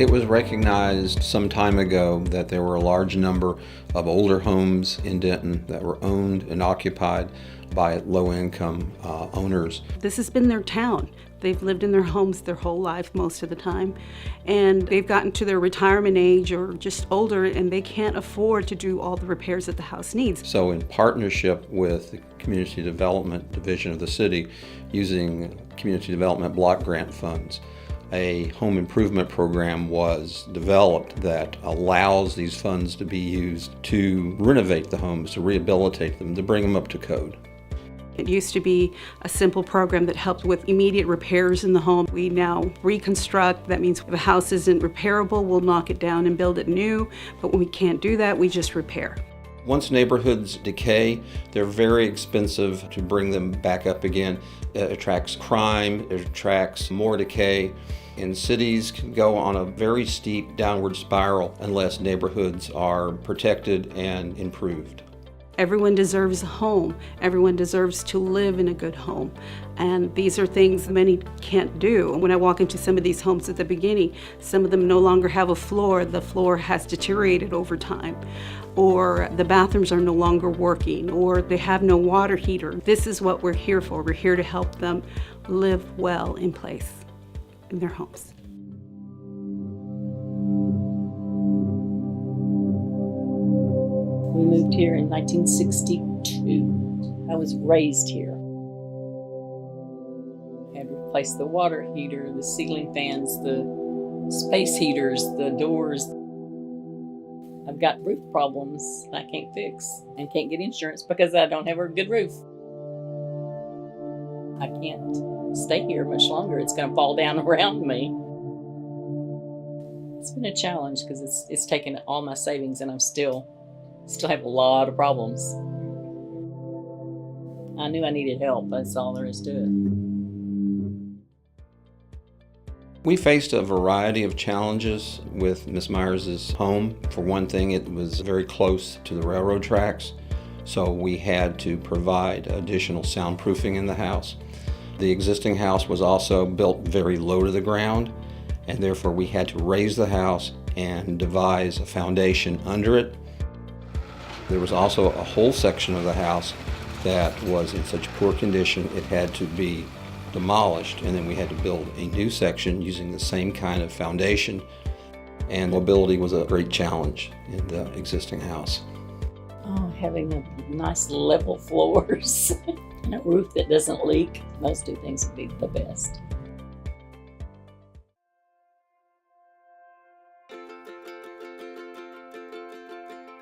It was recognized some time ago that there were a large number of older homes in Denton that were owned and occupied by low-income owners. This has been their town. They've lived in their homes their whole life most of the time, and they've gotten to their retirement age or just older, and they can't afford to do all the repairs that the house needs. So in partnership with the Community Development Division of the city, using Community Development Block Grant funds, a home improvement program was developed that allows these funds to be used to renovate the homes, to rehabilitate them, to bring them up to code. It used to be a simple program that helped with immediate repairs in the home. We now reconstruct. That means if a house isn't repairable, we'll knock it down and build it new. But when we can't do that, we just repair. Once neighborhoods decay, they're very expensive to bring them back up again. It attracts crime, it attracts more decay, and cities can go on a very steep downward spiral unless neighborhoods are protected and improved. Everyone deserves a home. Everyone deserves to live in a good home. And these are things many can't do. When I walk into some of these homes at the beginning, some of them no longer have a floor. The floor has deteriorated over time. Or the bathrooms are no longer working, or they have no water heater. This is what we're here for. We're here to help them live well in place in their homes. We moved here in 1962. I was raised here. I had to replace the water heater, the ceiling fans, the space heaters, the doors. I've got roof problems I can't fix and can't get insurance because I don't have a good roof. I can't stay here much longer. It's going to fall down around me. It's been a challenge because it's taken all my savings and I'm still have a lot of problems. I knew I needed help. That's all there is to it. We faced a variety of challenges with Ms. Myers' home. For one thing, it was very close to the railroad tracks, so we had to provide additional soundproofing in the house. The existing house was also built very low to the ground, and therefore we had to raise the house and devise a foundation under it. There was also a whole section of the house that was in such poor condition it had to be demolished, and then we had to build a new section using the same kind of foundation, and mobility was a great challenge in the existing house. Oh, having the nice level floors and a roof that doesn't leak, those two things would be the best.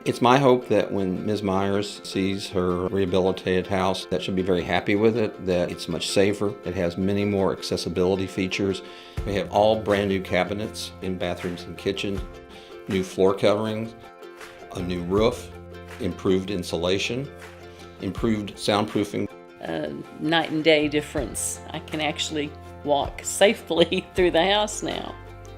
It's my hope that when Ms. Myers sees her rehabilitated house, that she'll be very happy with it, that it's much safer. It has many more accessibility features. We have all brand new cabinets in bathrooms and kitchen, new floor coverings, a new roof, improved insulation, improved soundproofing. Night and day difference. I can actually walk safely through the house now.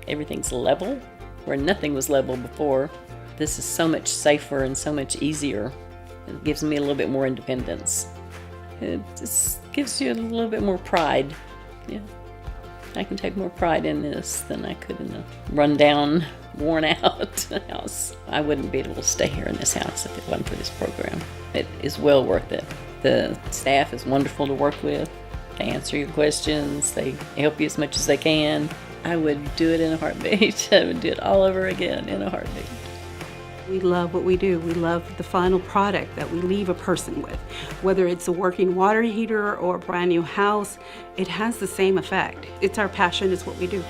Everything's level, where nothing was level before. This is so much safer and so much easier. It gives me a little bit more independence. It just gives you a little bit more pride. Yeah, I can take more pride in this than I could in the rundown, worn out house. I wouldn't be able to stay here in this house if it wasn't for this program. It is well worth it. The staff is wonderful to work with. They answer your questions. They help you as much as they can. I would do it in a heartbeat. I would do it all over again in a heartbeat. We love what we do. We love the final product that we leave a person with. Whether it's a working water heater or a brand new house, it has the same effect. It's our passion, it's what we do.